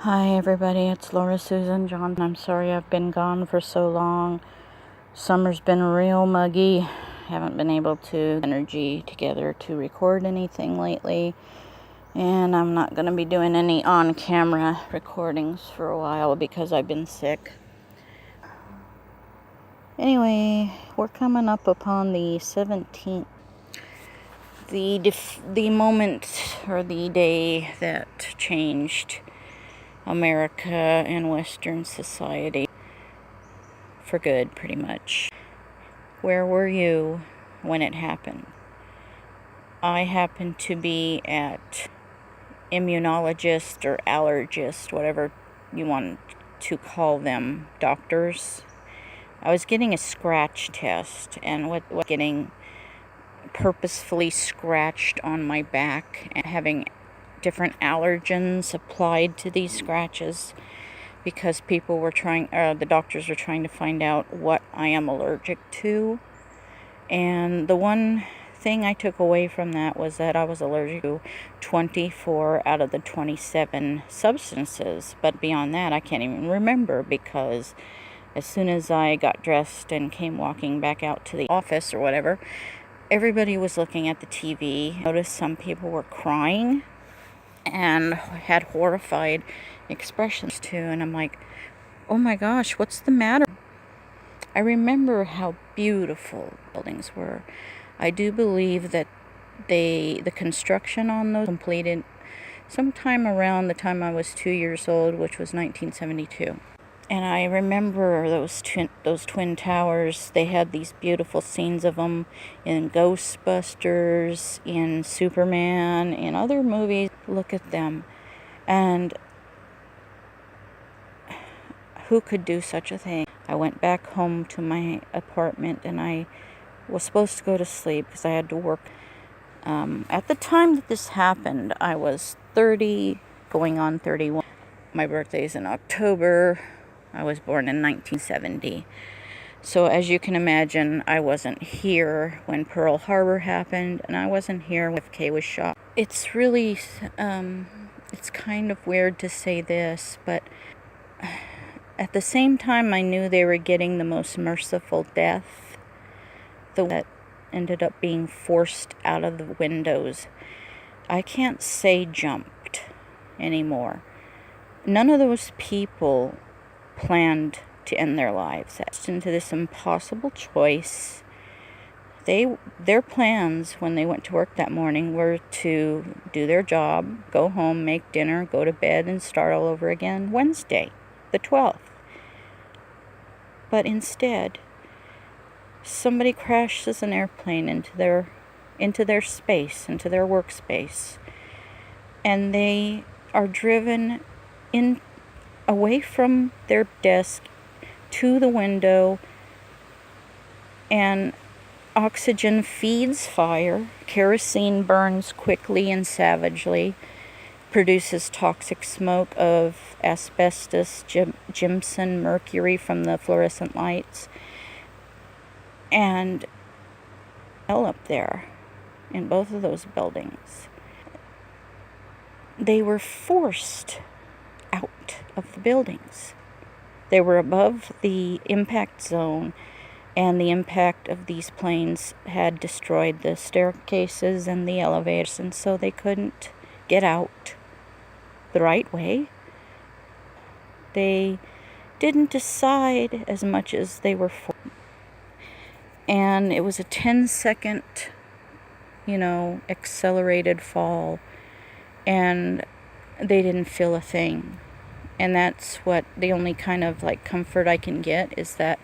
Hi everybody, it's Laura Susan John. I'm sorry I've been gone for so long. Summer's been real muggy. Haven't been able to get energy together to record anything lately. And I'm not going to be doing any on-camera recordings for a while because I've been sick. Anyway, we're coming up upon the 17th. The moment or the day that changed America and Western society for good, pretty much. Where were you when it happened? I happened to be at immunologist or allergist, whatever you want to call them, doctors. I was getting a scratch test, and what getting purposefully scratched on my back and having different allergens applied to these scratches because people were the doctors were trying to find out what I am allergic to. And the one thing I took away from that was that I was allergic to 24 out of the 27 substances. But beyond that, I can't even remember, because as soon as I got dressed and came walking back out to the office or whatever, everybody was looking at the TV. I noticed some people were crying and had horrified expressions too. And I'm like, oh my gosh, what's the matter? I remember how beautiful buildings were. I do believe that the construction on those completed sometime around the time I was 2 years old, which was 1972. And I remember those twin towers. They had these beautiful scenes of them in Ghostbusters, in Superman, in other movies. Look at them. And who could do such a thing? I went back home to my apartment, and I was supposed to go to sleep because I had to work. At the time that this happened, I was 30, going on 31. My birthday's in October. I was born in 1970. So as you can imagine, I wasn't here when Pearl Harbor happened, and I wasn't here when FK was shot. It's really, it's kind of weird to say this, but at the same time, I knew they were getting the most merciful death, the one that ended up being forced out of the windows. I can't say jumped anymore. None of those people planned to end their lives. That's into this impossible choice. Their plans when they went to work that morning were to do their job, go home, make dinner, go to bed, and start all over again Wednesday, the 12th. But instead, somebody crashes an airplane into their space, into their workspace, and they are driven away from their desk to the window, and oxygen feeds fire. Kerosene burns quickly and savagely, produces toxic smoke of asbestos, gypsum, mercury from the fluorescent lights, and hell up there in both of those buildings. They were forced out of the buildings. They were above the impact zone, and the impact of these planes had destroyed the staircases and the elevators, and so they couldn't get out the right way. They didn't decide as much as they were forced. And it was a 10-second, accelerated fall, and they didn't feel a thing. And that's what the only kind of comfort I can get is that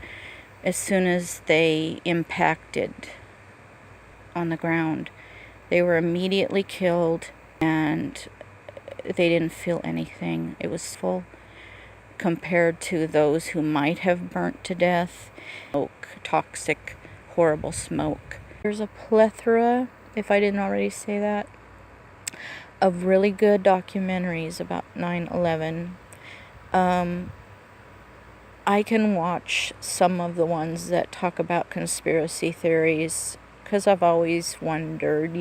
as soon as they impacted on the ground, they were immediately killed, and they didn't feel anything. It was full compared to those who might have burnt to death. Smoke, toxic, horrible smoke. There's a plethora, if I didn't already say that, of really good documentaries about 9/11. I can watch some of the ones that talk about conspiracy theories because I've always wondered,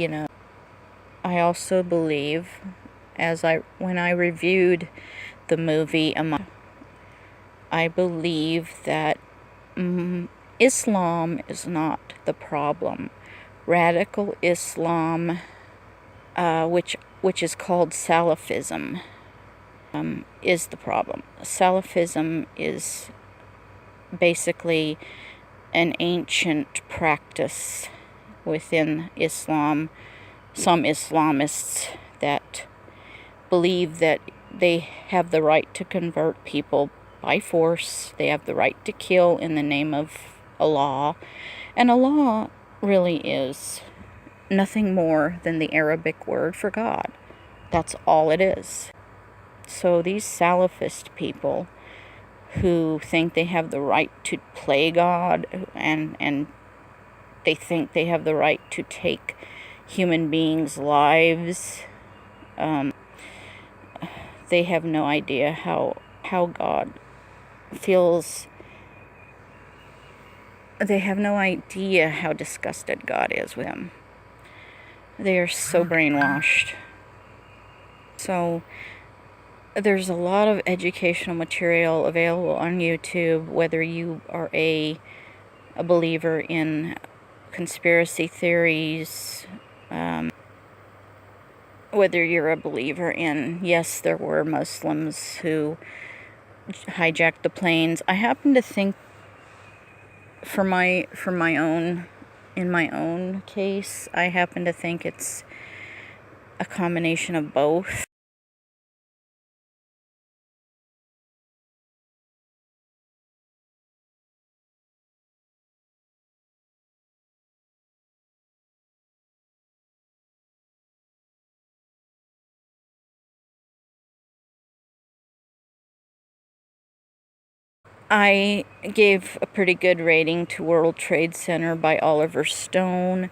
I also believe, when I reviewed the movie. I believe that Islam is not the problem. Radical Islam, which is called Salafism, is the problem. Salafism is basically an ancient practice within Islam. Some Islamists that believe that they have the right to convert people by force. They have the right to kill in the name of Allah. And Allah really is nothing more than the Arabic word for God. That's all it is. So these Salafist people who think they have the right to play God and they think they have the right to take human beings' lives, they have no idea how God feels. They have no idea how disgusted God is with them. They are so brainwashed. So there's a lot of educational material available on YouTube, whether you are a believer in conspiracy theories, whether you're a believer in, yes, there were Muslims who hijacked the planes. I happen to think, in my own case, I happen to think it's a combination of both. I gave a pretty good rating to World Trade Center by Oliver Stone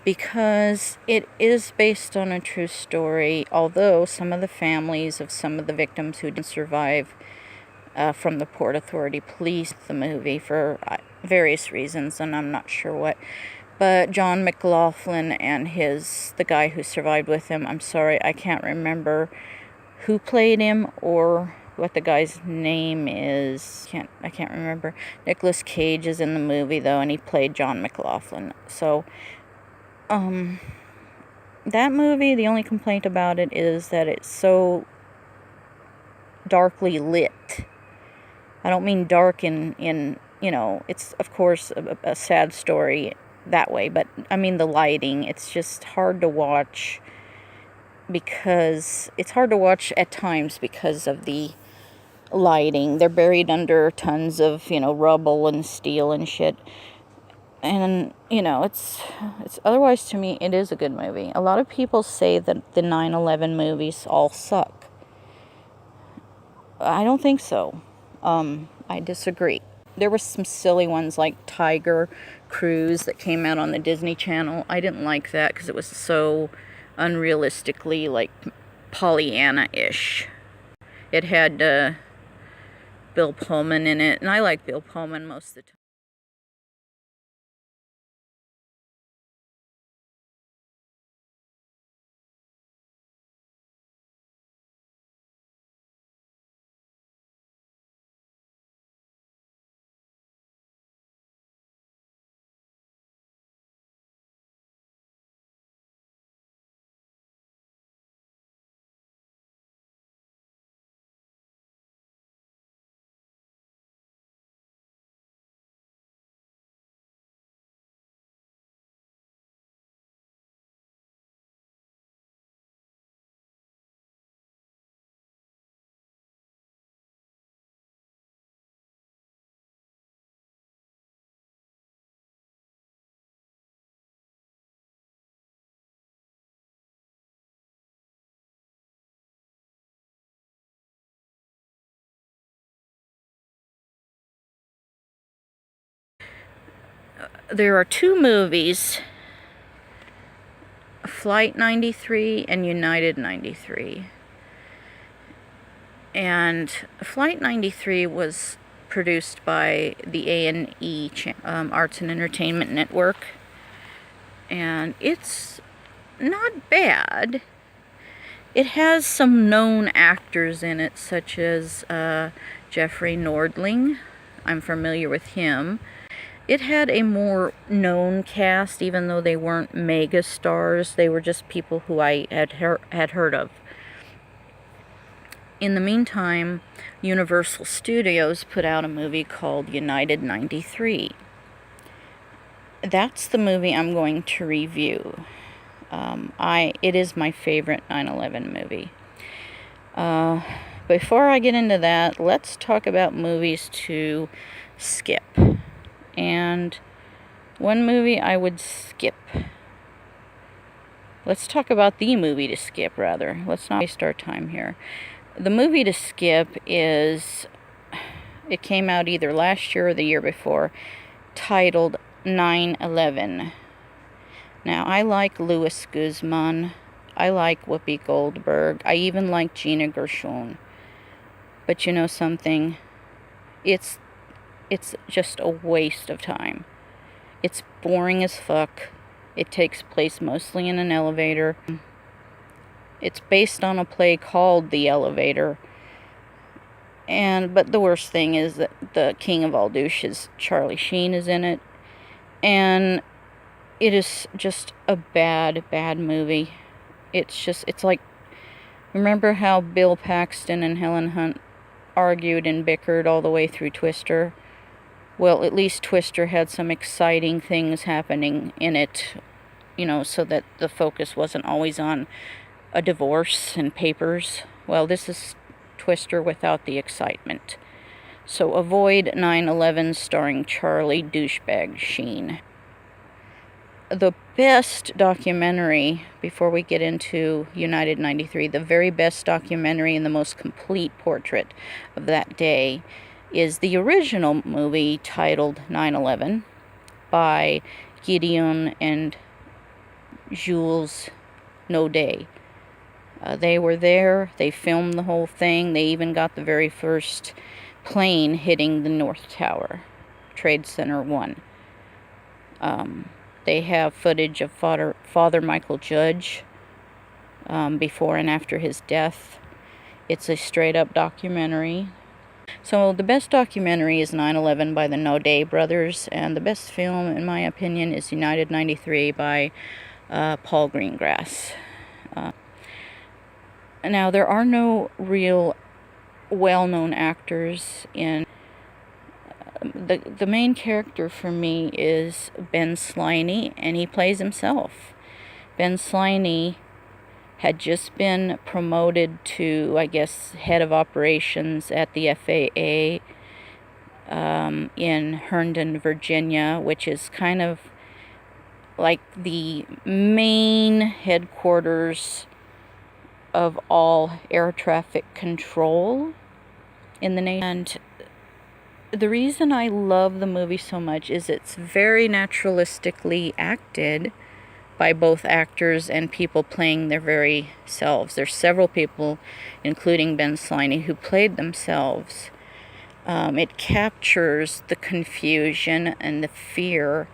because it is based on a true story, although some of the families of some of the victims who didn't survive from the Port Authority police the movie for various reasons, and I'm not sure what. But John McLaughlin and the guy who survived with him, I'm sorry, I can't remember who played him or what the guy's name is. I can't remember. Nicolas Cage is in the movie though, and he played John McLaughlin. So, that movie, the only complaint about it is that it's so darkly lit. I don't mean dark in it's of course a sad story that way, but I mean the lighting. It's just hard to watch at times because of the lighting. They're buried under tons of, rubble and steel and shit. And, it's otherwise to me, it is a good movie. A lot of people say that the 9/11 movies all suck. I don't think so. I disagree. There were some silly ones like Tiger Cruise that came out on the Disney Channel. I didn't like that because it was so unrealistically, like, Pollyanna-ish. It had Bill Pullman in it, and I like Bill Pullman most of the time. There are two movies, Flight 93 and United 93. And Flight 93 was produced by the A&E, Arts and Entertainment Network. And it's not bad. It has some known actors in it, such as Jeffrey Nordling. I'm familiar with him. It had a more known cast, even though they weren't mega stars. They were just people who I had heard of. In the meantime, Universal Studios put out a movie called United 93. That's the movie I'm going to review. It is my favorite 9/11 movie. Before I get into that, let's talk about movies to skip. And one movie I would skip. Let's talk about the movie to skip, rather. Let's not waste our time here. The movie to skip is, it came out either last year or the year before, titled 9/11. Now, I like Louis Guzman. I like Whoopi Goldberg. I even like Gina Gershon. But you know something? It's just a waste of time. It's boring as fuck. It takes place mostly in an elevator. It's based on a play called The Elevator. But the worst thing is that the king of all douches, Charlie Sheen, is in it. And it is just a bad, bad movie. It's like, remember how Bill Paxton and Helen Hunt argued and bickered all the way through Twister? Well, at least Twister had some exciting things happening in it, so that the focus wasn't always on a divorce and papers. Well, this is Twister without the excitement. So avoid 9/11 starring Charlie Douchebag Sheen. The best documentary, before we get into United 93, the very best documentary and the most complete portrait of that day is the original movie titled 9/11 by Gideon and Jules Naudet. They were there. They filmed the whole thing. They even got the very first plane hitting the North Tower, Trade Center 1. They have footage of Father Michael Judge before and after his death. It's a straight-up documentary. So the best documentary is 9/11 by the Naudet brothers, and the best film, in my opinion, is United 93 by Paul Greengrass. Now, there are no real well-known actors in... The main character for me is Ben Sliney, and he plays himself. Ben Sliney had just been promoted to, I guess, head of operations at the FAA in Herndon, Virginia, which is kind of like the main headquarters of all air traffic control in the nation. And the reason I love the movie so much is it's very naturalistically acted by both actors and people playing their very selves. There's several people, including Ben Sliney, who played themselves. It captures the confusion and the fear,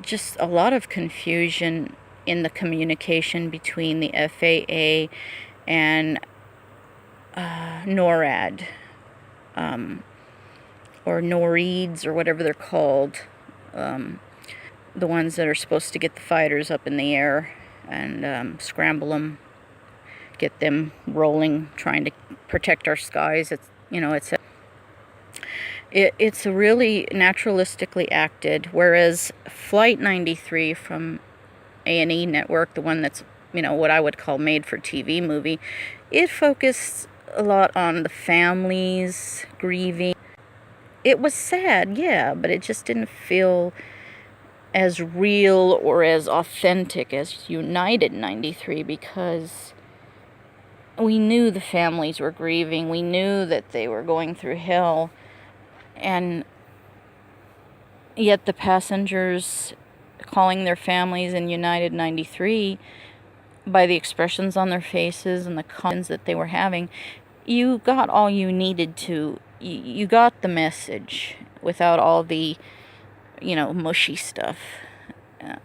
just a lot of confusion in the communication between the FAA and NORAD, or NOREADs, or whatever they're called, the ones that are supposed to get the fighters up in the air and scramble them, get them rolling, trying to protect our skies. It's a really naturalistically acted, whereas Flight 93 from A&E Network, the one that's, what I would call made-for-TV movie, it focused a lot on the families grieving. It was sad, yeah, but it just didn't feel as real or as authentic as United 93, because we knew the families were grieving. We knew that they were going through hell. And yet the passengers calling their families in United 93, by the expressions on their faces and the comments that they were having, you got all you needed to. You got the message without all the, mushy stuff.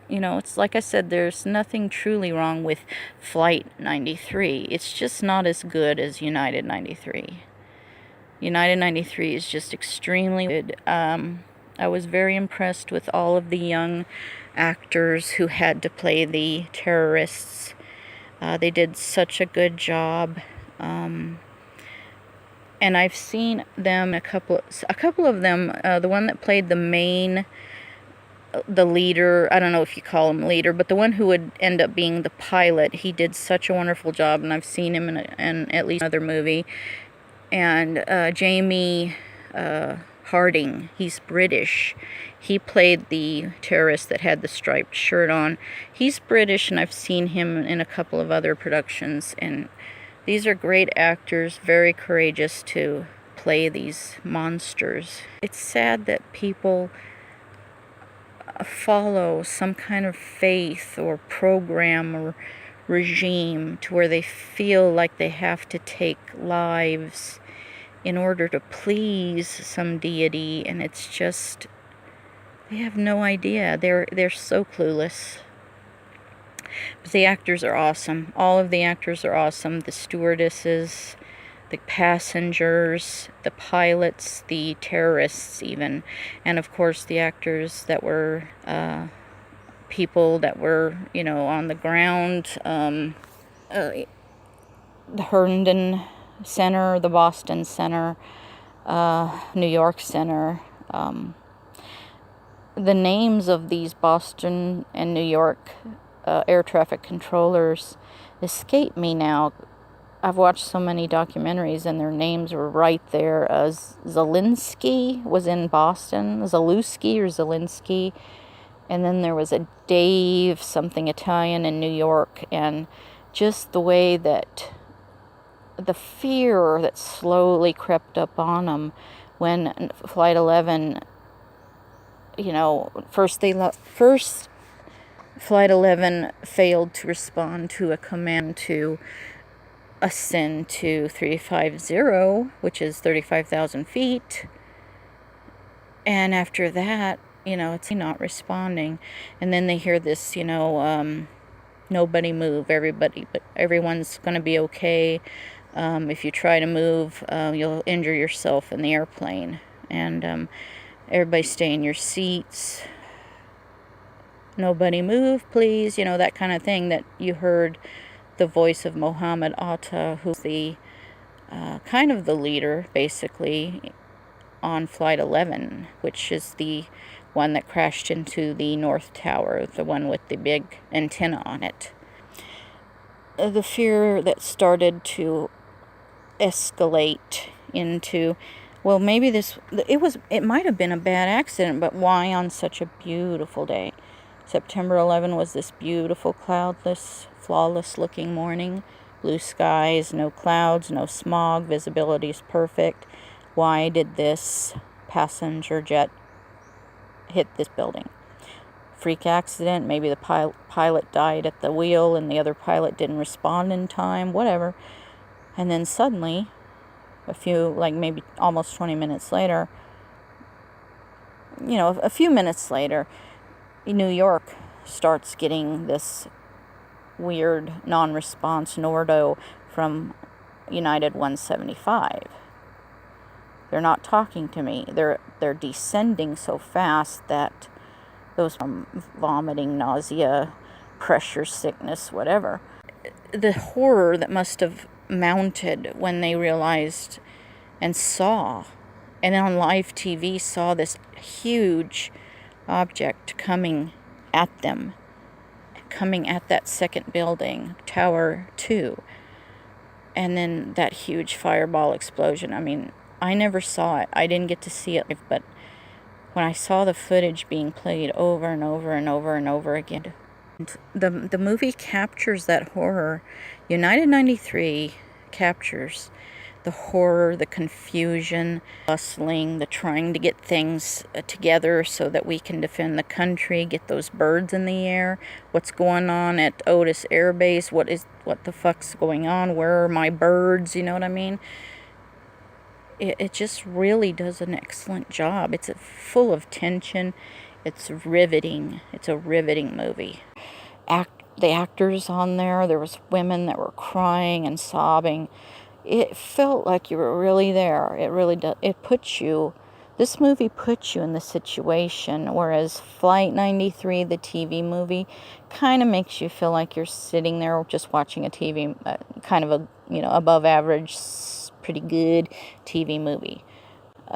You know, it's like I said, there's nothing truly wrong with Flight 93. It's just not as good as United 93. United 93 is just extremely good. I was very impressed with all of the young actors who had to play the terrorists. They did such a good job. And I've seen them, a couple of them, the one that played the leader, I don't know if you call him leader, but the one who would end up being the pilot, he did such a wonderful job, and I've seen him in at least another movie. And Jamie Harding, he's British. He played the terrorist that had the striped shirt on. He's British, and I've seen him in a couple of other productions, and these are great actors, very courageous to play these monsters. It's sad that people follow some kind of faith or program or regime to where they feel like they have to take lives in order to please some deity, and it's just, they have no idea. They're so clueless. But the actors are awesome. All of the actors are awesome. The stewardesses, the passengers, the pilots, the terrorists even. And of course the actors that were people that were, you know, on the ground. The Herndon Center, the Boston Center, New York Center. The names of these Boston and New York air traffic controllers escape me now. I've watched so many documentaries and their names were right there. Zelinsky was in Boston, Zalewski or Zelinsky, and then there was a Dave something Italian in New York, and just the way that the fear that slowly crept up on them when Flight 11, you know, first Flight 11 failed to respond to a command to ascend to 350, which is 35,000 feet. And after that, you know, it's not responding. And then they hear this, you know, nobody move, but everyone's going to be okay. If you try to move, you'll injure yourself in the airplane. And everybody stay in your seats. Nobody move, please. You know, that kind of thing that you heard the voice of Mohammed Atta, who's the kind of the leader, basically, on Flight 11, which is the one that crashed into the North Tower, the one with the big antenna on it. The fear that started to escalate into, well, maybe it might have been a bad accident, but why on such a beautiful day? September 11 was this beautiful, cloudless, flawless-looking morning. Blue skies, no clouds, no smog, visibility is perfect. Why did this passenger jet hit this building? Freak accident, maybe the pilot died at the wheel and the other pilot didn't respond in time, whatever. And then suddenly, maybe almost 20 minutes later, you know, a few minutes later, New York starts getting this weird non-response Nordo from United 175. They're not talking to me. They're descending so fast that those vomiting, nausea, pressure sickness, whatever. The horror that must have mounted when they realized and saw, and on live TV saw this huge object coming at them, coming at that second building, Tower 2, and then that huge fireball explosion. I mean, I never saw it. I didn't get to see it, but when I saw the footage being played over and over and over and over again, the movie captures that horror. United 93 captures the horror, the confusion, bustling, the trying to get things together so that we can defend the country, get those birds in the air. What's going on at Otis Air Base? What the fuck's going on? Where are my birds? You know what I mean? It just really does an excellent job. It's full of tension. It's riveting. It's a riveting movie. The actors on there was women that were crying and sobbing. It felt like you were really there. It really does. This movie puts you in the situation, whereas Flight 93, the TV movie, kind of makes you feel like you're sitting there just watching a TV, kind of a, above average, pretty good TV movie.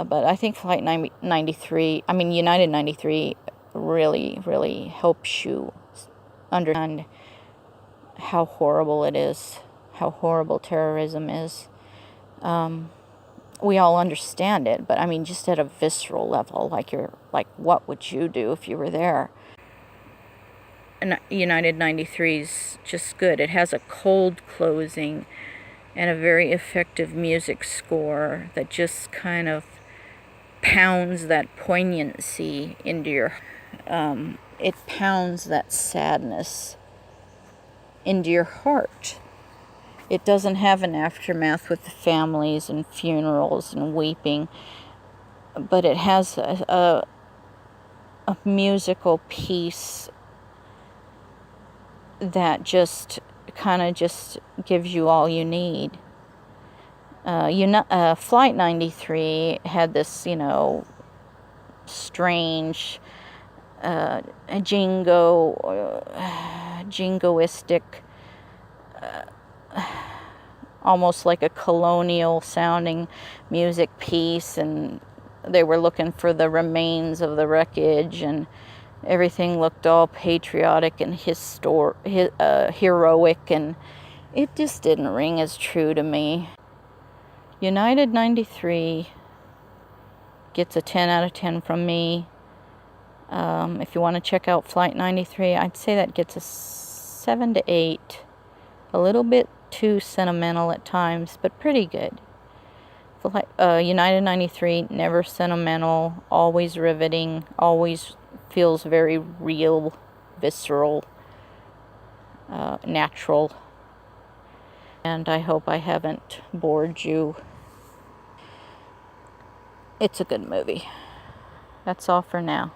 But I think Flight 93, United 93 really, really helps you understand how horrible it is, how horrible terrorism is. We all understand it, but just at a visceral level, like what would you do if you were there? And United 93's just good. It has a cold closing and a very effective music score that just kind of pounds that poignancy into your it pounds that sadness into your heart. It doesn't have an aftermath with the families and funerals and weeping, but it has a musical piece that just kind of just gives you all you need. Flight 93 had this, strange, jingoistic, almost like a colonial sounding music piece, and they were looking for the remains of the wreckage, and everything looked all patriotic and heroic, and it just didn't ring as true to me. United 93 gets a 10 out of 10 from me. If you want to check out Flight 93, I'd say that gets a 7 to 8. A little bit too sentimental at times, but pretty good. United 93, never sentimental, always riveting, always feels very real, visceral, natural. And I hope I haven't bored you. It's a good movie. That's all for now.